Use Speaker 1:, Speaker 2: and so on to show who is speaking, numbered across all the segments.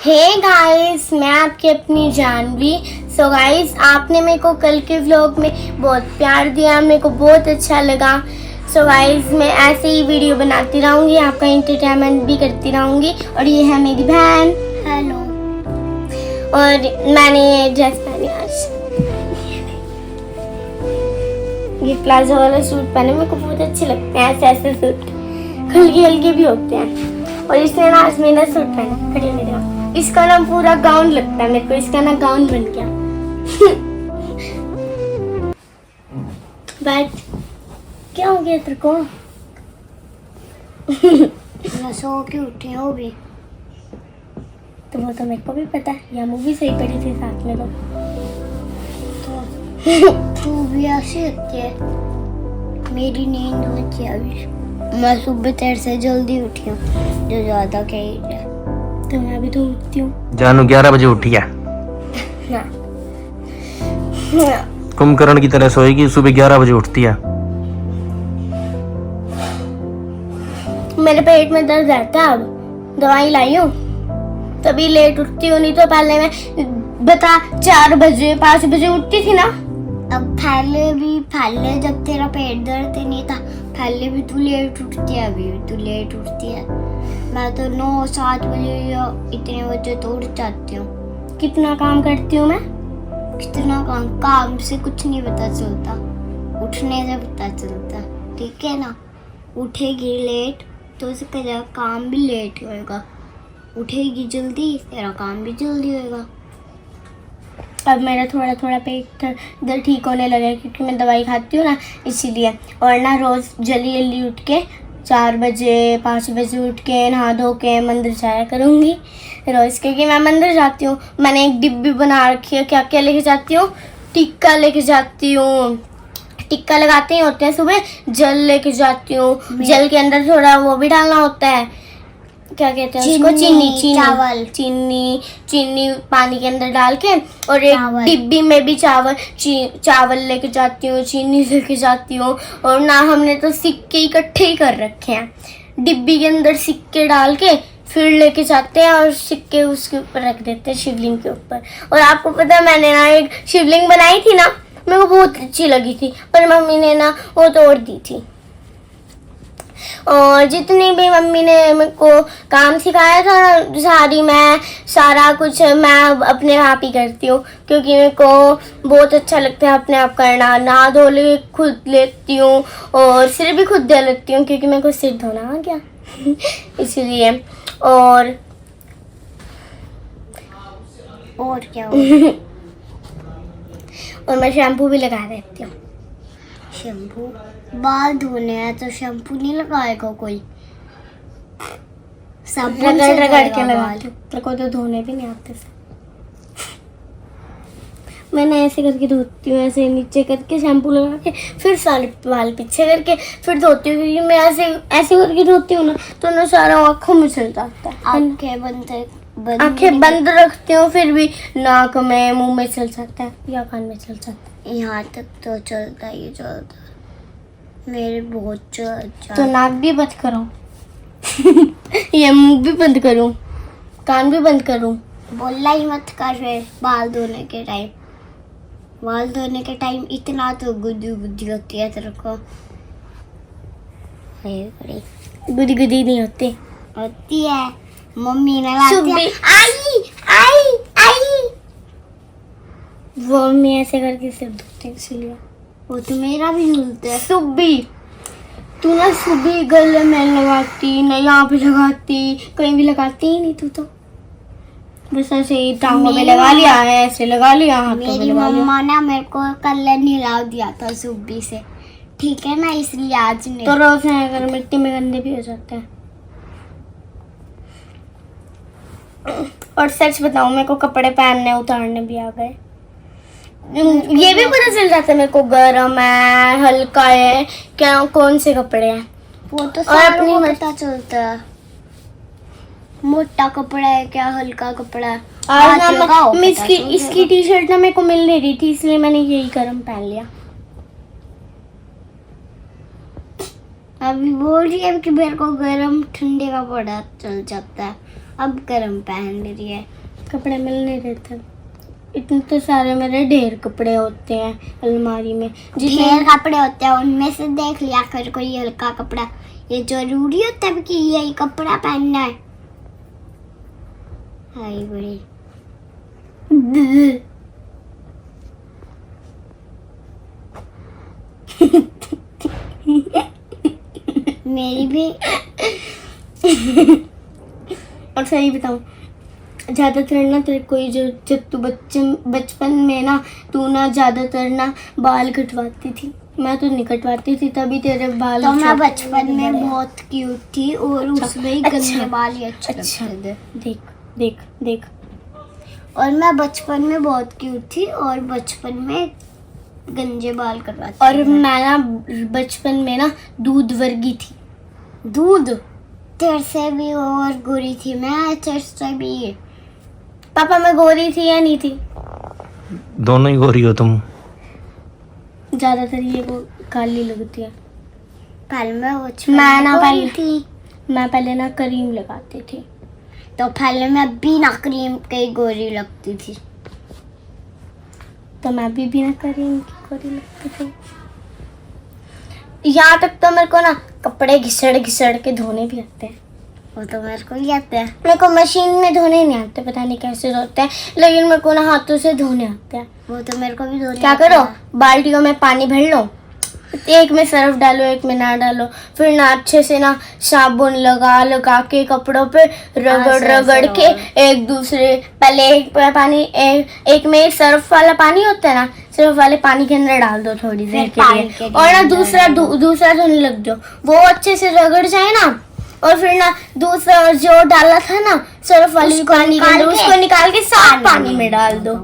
Speaker 1: Hey guys, मैं आपकी अपनी जानवी। सो गाइस, आपने मेरे को कल के व्लॉग में बहुत प्यार दिया, मेरे को बहुत अच्छा लगा। सो गाइस, मैं ऐसे ही वीडियो बनाती रहूँगी, आपका एंटरटेनमेंट भी करती रहूँगी। और ये है मेरी बहन। हेलो। और मैंने ये ड्रेस पहनी आज, ये प्लाजो वाला सूट पहने, मेरे को बहुत अच्छे लगते हैं ऐसे ऐसे सूट, हल्के हल्के भी होते हैं। और इसने ना आज मेरा सूट पहना, खड़ी मेरा, इसका ना पूरा गाउन लगता है मेरे को, इसका ना गाउन बन गया। बट क्या हो गया तेरे को?
Speaker 2: मैं सो के उठी हूँ भी।
Speaker 1: तो वो तो मेरे को भी पता है, या मूवी सही पड़ी थी साथ में
Speaker 2: तो तू भी ऐसी होती है। मेरी नींद होती है अभी। मैं सुबह तेरे से जल्दी उठी हूँ, जो ज्यादा कही है।
Speaker 1: तो मैं भी तो उठती हूँ।
Speaker 3: जानू 11 बजे उठी है, कुंभकर्ण की तरह सोएगी, सुबह 11 बजे उठती है।
Speaker 1: मेरे पेट में दर्द रहता है, अब दवाई लाई हूँ तभी लेट उठती हूँ, नहीं तो पहले मैं बता 4 बजे 5 बजे उठती थी ना।
Speaker 2: अब पहले जब तेरा पेट दर्द नहीं था, पहले भी तू लेट उठती है, अभी भी तू लेट उठती है। मैं तो 9-7 बजे या इतने बजे तो उठ जाती हूँ।
Speaker 1: कितना काम करती हूँ मैं?
Speaker 2: कितना काम से कुछ नहीं पता चलता, उठने से पता चलता। ठीक है ना? उठेगी लेट तो उसका काम भी लेट होएगा, उठेगी जल्दी तेरा काम भी जल्दी होएगा।
Speaker 1: अब मेरा थोड़ा थोड़ा पेट दर्द ठीक होने लगा है, क्योंकि मैं दवाई खाती हूँ ना, इसीलिए। और ना रोज़ जल्दी जल्दी उठ के 4 बजे 5 बजे उठ के नहा धो के मंदिर जाया करूँगी रोज़, क्योंकि मैं मंदिर जाती हूँ। मैंने एक डिब्बी बना रखी है, क्या क्या लेके जाती हूँ, टिक्का लेके जाती हूँ, टिक्का लगाते ही होते हैं सुबह, जल लेके जाती हूँ, जल के अंदर थोड़ा वो भी डालना होता है, क्या कहते हैं उसको, चीनी पानी के अंदर डाल के। और एक डिब्बी में भी चावल लेके जाती हूँ, चीनी लेके जाती हूँ। और ना हमने तो सिक्के इकट्ठे ही कर रखे हैं, डिब्बी के अंदर सिक्के डाल के फिर लेके जाते हैं, और सिक्के उसके ऊपर रख देते हैं, शिवलिंग के ऊपर। और आपको पता है, मैंने ना एक शिवलिंग बनाई थी ना, मेरे को बहुत अच्छी लगी थी, पर मम्मी ने ना वो तोड़ दी थी। और जितनी भी मम्मी ने मेरे को काम सिखाया था सारा कुछ मैं अपने आप ही करती हूँ, क्योंकि मेरे को बहुत अच्छा लगता है अपने आप करना। नहा धो ले खुद लेती हूँ, और सिर भी खुद धो लेती हूँ, क्योंकि मेरे को सिर धोना आ गया इसलिए। और
Speaker 2: क्या
Speaker 1: और मैं शैम्पू भी लगा देती हूँ।
Speaker 2: शैम्पू? बाल धोने हैं तो शैम्पू नहीं लगाएगा कोई, साबुन से
Speaker 1: रगड़ के लगाती हूँ। तेरे को तो धोने भी नहीं आते से। मैंने ऐसे करके धोती हूँ, ऐसे नीचे करके शैम्पू लगा के, फिर सारे बाल पीछे करके फिर धोती हूँ, क्योंकि मैं ऐसे करके धोती हूँ ना, तो ना सारा आँखों में चल जाता है। आंखें बंद रखती हूँ, फिर भी नाक में मुंह में चल जाता है या कान में चल जाता है।
Speaker 2: यहाँ तक तो चलता ही चलता, मेरे बहुत चलता।
Speaker 1: तो नाक भी बंद करो ये मुंह भी बंद करूँ, कान भी बंद करूँ?
Speaker 2: बोलना ही मत कर फिर। बाल धोने के टाइम इतना तो गुदी होती है तेरे को।
Speaker 1: गुदी नहीं
Speaker 2: होती है, मम्मी ने लाती है। आई
Speaker 1: वो मम्मी ऐसे करके सिर धोते हैं, इसलिए।
Speaker 2: वो तो मेरा भी धुलता है।
Speaker 1: सुबी, तू ना सुबी गले में लगाती, ना यहाँ पे लगाती, कहीं भी लगाती ही नहीं तू तो, बस ऐसे ही टांगों में लगा लिया है, ऐसे लगा लिया, हाथों में लगा लिया।
Speaker 2: मेरी मम्मा ने मेरे को कलर नहला दिया था सुबी से, ठीक है ना, इसलिए आज नहीं।
Speaker 1: तो रोज है, अगर मिट्टी में गंदे भी हो जाते हैं। और सच बताऊं, मेरे को कपड़े पहनने उतारने भी आ गए। ये भी पता चल जाता है मेरे को, गर्म है, हल्का है, क्या कौन से कपड़े हैं,
Speaker 2: वो तो सारों को पता चलता है। मोटा कपड़ा है क्या, हल्का कपड़ा है।
Speaker 1: आज ना इसकी टी शर्ट ना मेरे को मिल नहीं रही थी, इसलिए मैंने यही गर्म पहन लिया।
Speaker 2: अभी बोल रही है कि मेरे को गर्म ठंडे का पड़ा चल जाता है, अब गर्म पहन रही है।
Speaker 1: कपड़े मिल नहीं रहते, इतने तो सारे मेरे ढेर कपड़े होते हैं अलमारी में।
Speaker 2: ढेर कपड़े होते हैं, उनमें से देख लिया कर कोई हल्का कपड़ा। ये जरूरी होता है कि यही कपड़ा पहनना है? हाय बड़ी मेरी भी।
Speaker 1: और सही बताऊं, ज़्यादातर ना तेरे कोई जो जब तू बचपन में ना तू ना ज़्यादातर ना बाल कटवाती थी, मैं तो नहीं कटवाती थी, तभी तेरे बाल
Speaker 2: तो मैं
Speaker 1: छोटे
Speaker 2: बचपन में
Speaker 1: बड़े।
Speaker 2: बहुत क्यूट थी और उसमें ही गंदे बाल ही अच्छे
Speaker 1: अच्छा
Speaker 2: लगते थे।
Speaker 1: देख देख देख,
Speaker 2: और मैं बचपन में बहुत क्यूट थी और बचपन में गंजे बाल करवाती
Speaker 1: और
Speaker 2: थी।
Speaker 1: मैं ना बचपन में ना दूध वर्गी थी। दूध?
Speaker 2: तेरे से भी और गोरी थी मैं, तेरे से भी।
Speaker 1: पापा मैं गोरी थी या नहीं थी?
Speaker 3: दोनों ही गोरी हो तुम।
Speaker 1: ज़्यादातर ये वो काली लगती है।
Speaker 2: पहले मैं बचपन
Speaker 1: मैं
Speaker 2: में
Speaker 1: ना
Speaker 2: गोरी
Speaker 1: पहले
Speaker 2: थी,
Speaker 1: मैं पहले ना क्रीम लगाती थी।
Speaker 2: तो पहले मैं बिना क्रीम के ही गोरी लगती थी।
Speaker 1: तो मैं भी बिना क्रीम की गोरी लगती थी। यहाँ तक तो मेरे को ना कपड़े घिसड़ घिसड़ के धोने भी आते हैं।
Speaker 2: वो तो मेरे को ही आता है।
Speaker 1: मेरे को मशीन में धोने नहीं आते, पता नहीं कैसे धोते हैं, लेकिन मेरे को ना हाथों से धोने आते हैं।
Speaker 2: वो तो मेरे को भी धोने
Speaker 1: क्या
Speaker 2: आता
Speaker 1: करो,
Speaker 2: है।
Speaker 1: बाल्टियों में पानी भर लो, एक में सर्फ डालो एक में ना डालो, फिर ना अच्छे से ना साबुन लगा लगा के कपड़ों पे रगड़ रगड़ के एक दूसरे, पहले एक पानी एक में सर्फ वाला पानी होता है ना, सर्फ वाले पानी के अंदर डाल दो थोड़ी देर के
Speaker 2: पानी
Speaker 1: लिए,
Speaker 2: के
Speaker 1: और ना
Speaker 2: अंदर
Speaker 1: दूसरा धोने लग जाओ, वो अच्छे से रगड़ जाए ना, और फिर ना दूसरा जो डाला था ना सर्फ वाली पानी के अंदर, उसको निकाल के साफ पानी में डाल दो,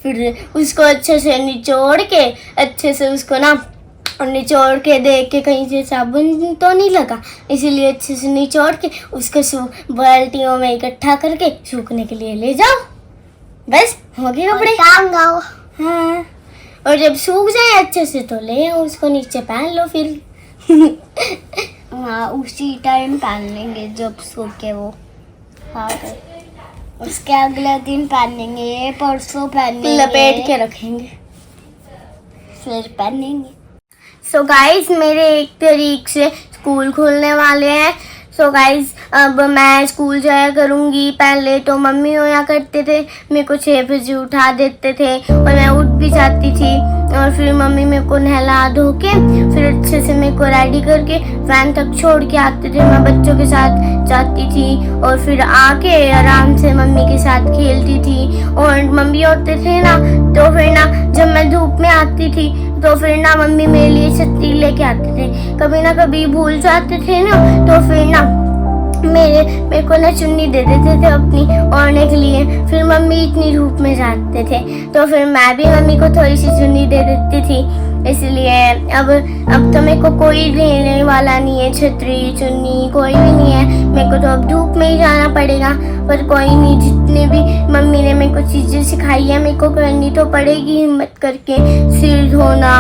Speaker 1: फिर उसको अच्छे से निचोड़ के अच्छे से उसको ना निचोड़ के देख के कहीं से साबुन तो नहीं लगा, इसीलिए अच्छे से निचोड़ के उसको बाल्टियों में इकट्ठा करके सूखने के लिए ले जाओ, बस हो गए कपड़े।
Speaker 2: टांग आओ।
Speaker 1: हाँ, और जब सूख जाए अच्छे से तो ले आओ उसको, नीचे पहन लो फिर।
Speaker 2: हाँ, उसी टाइम पहन लेंगे जब सूखे वो। हाँ, तो उसके अगले दिन पहनेंगे, परसों पहनेंगे,
Speaker 1: लपेट के रखेंगे,
Speaker 2: फिर पहनेंगे।
Speaker 1: सो गाइस मेरे 1 तारीख से स्कूल खुलने वाले हैं। सो गाइस अब मैं स्कूल जाया करूँगी। पहले तो मम्मी होया करते थे, मेरे को 6 बजे उठा देते थे और मैं उठ भी जाती थी, और फिर मम्मी मेरे को नहला धो के फिर अच्छे से मेरे को रेडी करके वैन तक छोड़ के आते थे। मैं बच्चों के साथ जाती थी और फिर आके आराम से मम्मी के साथ खेलती थी, और मम्मी होते थे ना तो फिर ना जब मैं धूप में आती थी तो फिर ना मम्मी मेरे लिए छतरी लेके आते थे, कभी ना कभी भूल जाते थे ना तो फिर ना मेरे को ना चुन्नी दे देते थे अपनी ओढ़ने के लिए। फिर मम्मी इतनी धूप में जाते थे तो फिर मैं भी मम्मी को थोड़ी सी चुन्नी दे देती थी, इसलिए अब तो मेरे को कोई देने वाला नहीं है, छतरी चुन्नी कोई भी नहीं है, मेरे को तो अब धूप में ही जाना पड़ेगा। पर कोई नहीं, जितने भी मम्मी ने मेरे को चीज़ें सिखाई है मेरे को करनी तो पड़ेगी हिम्मत करके। सिर धोना,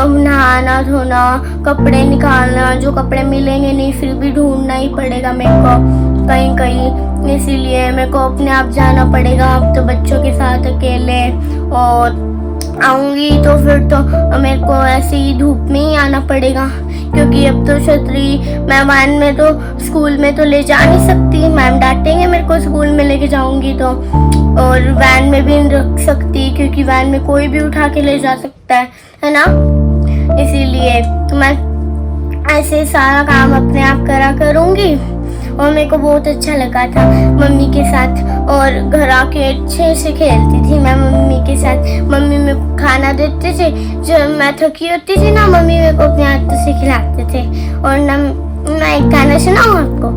Speaker 1: नहाना धोना, कपड़े निकालना, जो कपड़े मिलेंगे नहीं फिर भी ढूंढना ही पड़ेगा मेरे को कहीं कहीं, इसीलिए मेरे को अपने आप जाना पड़ेगा अब तो बच्चों के साथ अकेले। और आऊँगी तो फिर तो मेरे को ऐसे ही धूप में ही आना पड़ेगा, क्योंकि अब तो छतरी मैं वैन में तो स्कूल में तो ले जा नहीं सकती, मैम डांटेंगे मेरे को स्कूल में लेके जाऊंगी तो, और वैन में भी नहीं रख सकती क्योंकि वैन में कोई भी उठा के ले जा सकता है ना, इसीलिए मैं ऐसे सारा काम अपने आप करा करूँगी। और मेरे को बहुत अच्छा लगा था मम्मी के साथ, और घर आके अच्छे से खेलती थी मैं मम्मी के साथ। मम्मी मेरे को खाना देते थे, जब मैं थकी होती थी ना मम्मी मेरे को अपने हाथों से खिलाते थे। और ना मैं एक गाना सुनाऊँ आपको?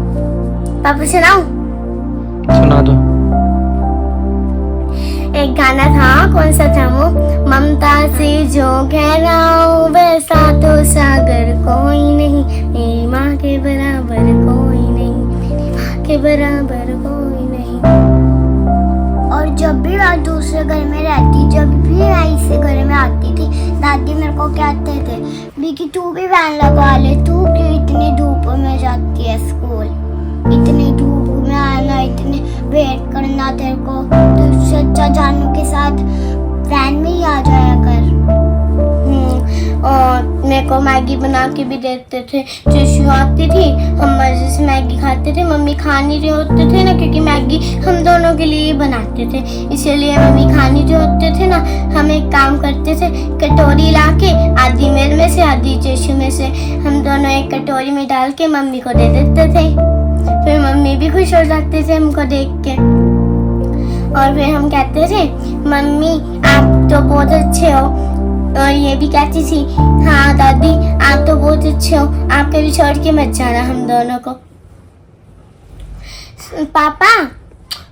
Speaker 1: पापा सुनाऊँ?
Speaker 3: सुना दो।
Speaker 1: एक गाना था, कौन सा था वो? ममता से जो गहराऊं वैसा तो सागर कोई नहीं, मेरी माँ के बराबर कोई नहीं, मेरी माँ के बराबर कोई नहीं।
Speaker 2: और जब भी मैं दूसरे घर में रहती, जब भी मैं इसी घर में आती थी, दादी मेरे को कहते थे कि तू भी वैन लगवा ले, तू क्यों इतनी धूप में जाती है स्कूल, इतनी धूप में आना, इतने वेट करना तेरे को, तो उससे अच्छा जानू के साथ वैन में ही आ जाया कर।
Speaker 1: और मेरे को मैगी बना के भी देते थे। चुशू आती थी, हम मजे से मैगी खाते थे। मम्मी खा नहीं रहे होते थे ना, क्योंकि मैगी हम दोनों के लिए बनाते थे, इसीलिए मम्मी खा नहीं रहे होते थे ना। हम एक काम करते थे, कटोरी लाके आधी मेरे में से आधी चुशू में से हम दोनों एक कटोरी में डाल के मम्मी को दे देते थे। फिर मम्मी भी खुश हो जाते थे हमको देख के। और फिर हम कहते थे, मम्मी आप तो बहुत अच्छे हो। और ये भी कहती थी, हाँ दादी आप तो बहुत अच्छे हो, आप कभी छोड़ के मत जाना हम दोनों को। पापा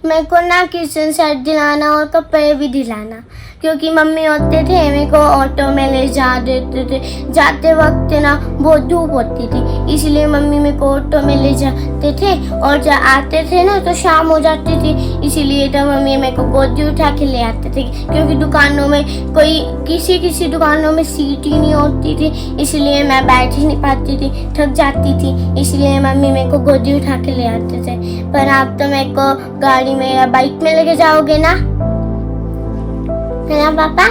Speaker 1: मेरे को ना किचन सेट दिलाना और कपड़े भी दिलाना, क्योंकि मम्मी होते थे मेरे को ऑटो में ले जा देते थे। जाते वक्त ना बहुत धूप होती थी, इसलिए मम्मी मेरे को ऑटो में ले जाते थे। और जब आते थे ना तो शाम हो जाती थी, इसीलिए तो मम्मी मेरे को गोदी उठा के ले आते थे, क्योंकि दुकानों में किसी दुकानों में सीट ही नहीं होती थी, इसलिए मैं बैठ ही नहीं पाती थी, थक जाती थी, इसलिए मम्मी मेरे को गोदी उठा के ले आते थे। पर आप तो मेरे को गाड़ी में या बाइक में लेके जाओगे ना, है ना पापा?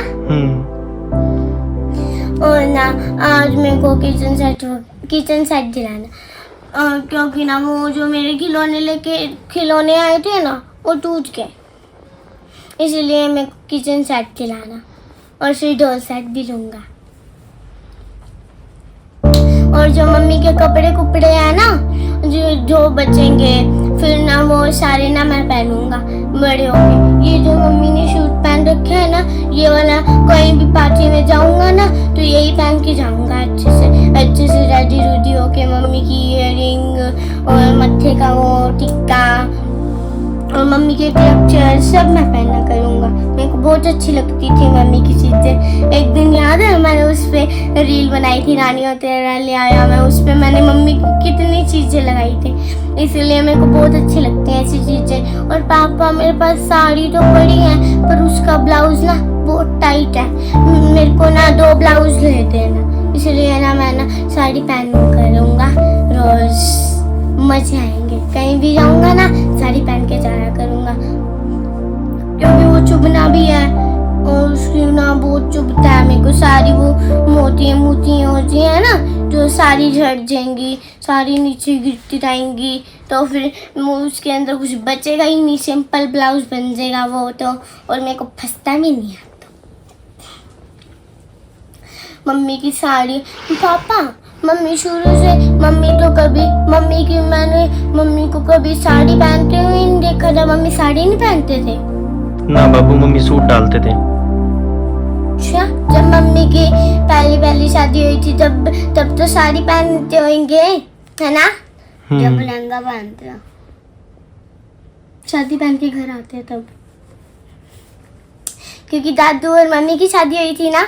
Speaker 1: और ना आज मेरे को किचन सेट दिलाना, क्योंकि ना वो जो मेरे खिलौने आए थे ना वो टूट गए, इसलिए मेरे को किचन सेट दिलाना। और फिर डॉल सेट भी लूंगा। और जो मम्मी के कपड़े हैं ना जो बचेंगे, फिर ना वो सारे ना मैं पहनूंगा बड़े होके। ये जो मम्मी ने सूट पहन रखा है ना, ये वाला कहीं भी पार्टी में जाऊंगा ना तो यही पहन के जाऊंगा अच्छे से रेडी रूडी होके। मम्मी की इयररिंग और मत्थे का वो टिक्का और मम्मी के क्लचर सब मैं पहना करूँगा। मेरे को बहुत अच्छी लगती थी मम्मी की चीज़ें। एक दिन याद है मैंने उस पर रील बनाई थी, रानी और तेरा ले आया मैं, उस पर मैंने मम्मी की कितनी चीज़ें लगाई थी, इसलिए मेरे को बहुत अच्छी लगती हैं ऐसी चीज़ें। और पापा मेरे पास साड़ी तो पड़ी है, पर उसका ब्लाउज ना बहुत टाइट है, मेरे को ना 2 ब्लाउज ले देना, इसलिए ना मैं ना साड़ी पहन करूँगा रोज़। मजे आएंगे, कहीं भी जाऊंगा ना साड़ी पहन के जाया करूंगा, क्योंकि वो चुभना भी है और उसकी ना बहुत चुभता है मेरे को। सारी वो मोती होती है ना, जो सारी झड़ जाएंगी, सारी नीचे गिरती रहेंगी, तो फिर उसके अंदर कुछ बचेगा ही नहीं, सिंपल ब्लाउज बन जाएगा वो तो, और मेरे को फंसता भी नहीं है। मम्मी की साड़ी, पापा मम्मी शुरू से मम्मी को कभी साड़ी पहनते हुए नहीं देखा था। मम्मी साड़ी नहीं पहनते थे
Speaker 3: ना बाबू, मम्मी सूट डालते थे।
Speaker 1: अच्छा, जब मम्मी की पहली शादी हुई थी तब तो साड़ी पहनते होंगे, है ना?
Speaker 2: जब लहंगा पहनते हैं,
Speaker 1: शादी पहन के घर आते हैं तब, क्योंकि दादू और मम्मी की शादी हुई थी ना।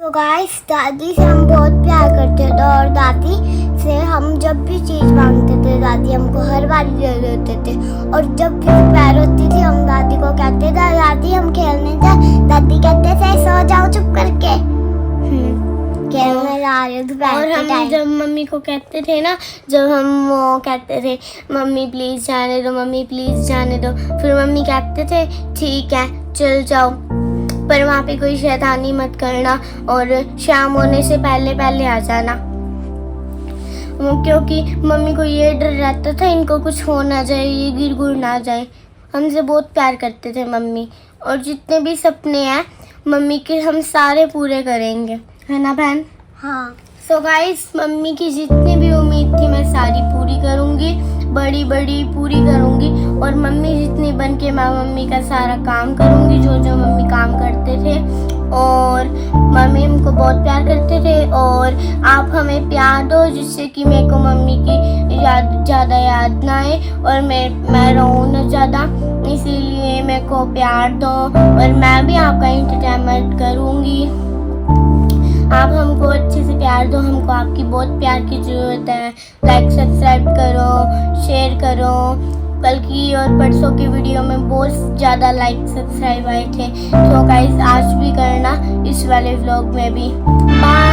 Speaker 2: तो गाइस, दादी से हम बहुत प्यार करते थे और दादी से हम जब भी चीज मांगते थे दादी हमको हर बार दे देते थे। और जब भी दोपहर होती थी हम दादी को कहते थे, दादी हम खेलने जाए, दादी कहते थे सो जाओ चुप करके, खेलने जा रहे हो दोपहर के टाइम।
Speaker 1: जब मम्मी को कहते थे ना, जब हम वो कहते थे मम्मी प्लीज जाने दो, मम्मी प्लीज जाने दो, फिर मम्मी कहते थे ठीक है चल जाओ, पर वहाँ पे कोई शैतानी मत करना और शाम होने से पहले आ जाना, क्योंकि मम्मी को ये डर रहता था इनको कुछ हो ना जाए, ये गिर गुर ना जाए। हमसे बहुत प्यार करते थे मम्मी, और जितने भी सपने हैं मम्मी के हम सारे पूरे करेंगे, है ना बहन?
Speaker 2: हाँ।
Speaker 1: सो गाइस, मम्मी की जितनी भी उम्मीद थी मैं सारी पूरी करूँगी, बड़ी पूरी करूँगी। और मम्मी जितनी बन के मैं मम्मी का सारा काम करूँगी, जो मम्मी काम करते थे। और मम्मी हमको बहुत प्यार करते थे, और आप हमें प्यार दो जिससे कि मेरे को मम्मी की ज़्यादा याद ना आए और मैं रहूँ ना ज़्यादा, इसीलिए मेरे को प्यार दो और मैं भी आपका एंटरटेनमेंट करूँगी। आप हमको अच्छे से प्यार दो, हमको आपकी बहुत प्यार की ज़रूरत है। लाइक सब्सक्राइब करो, शेयर करो। कल की और परसों की वीडियो में बहुत ज़्यादा लाइक सब्सक्राइब आए थे, तो गाइस आज भी करना, इस वाले व्लॉग में भी। बाय।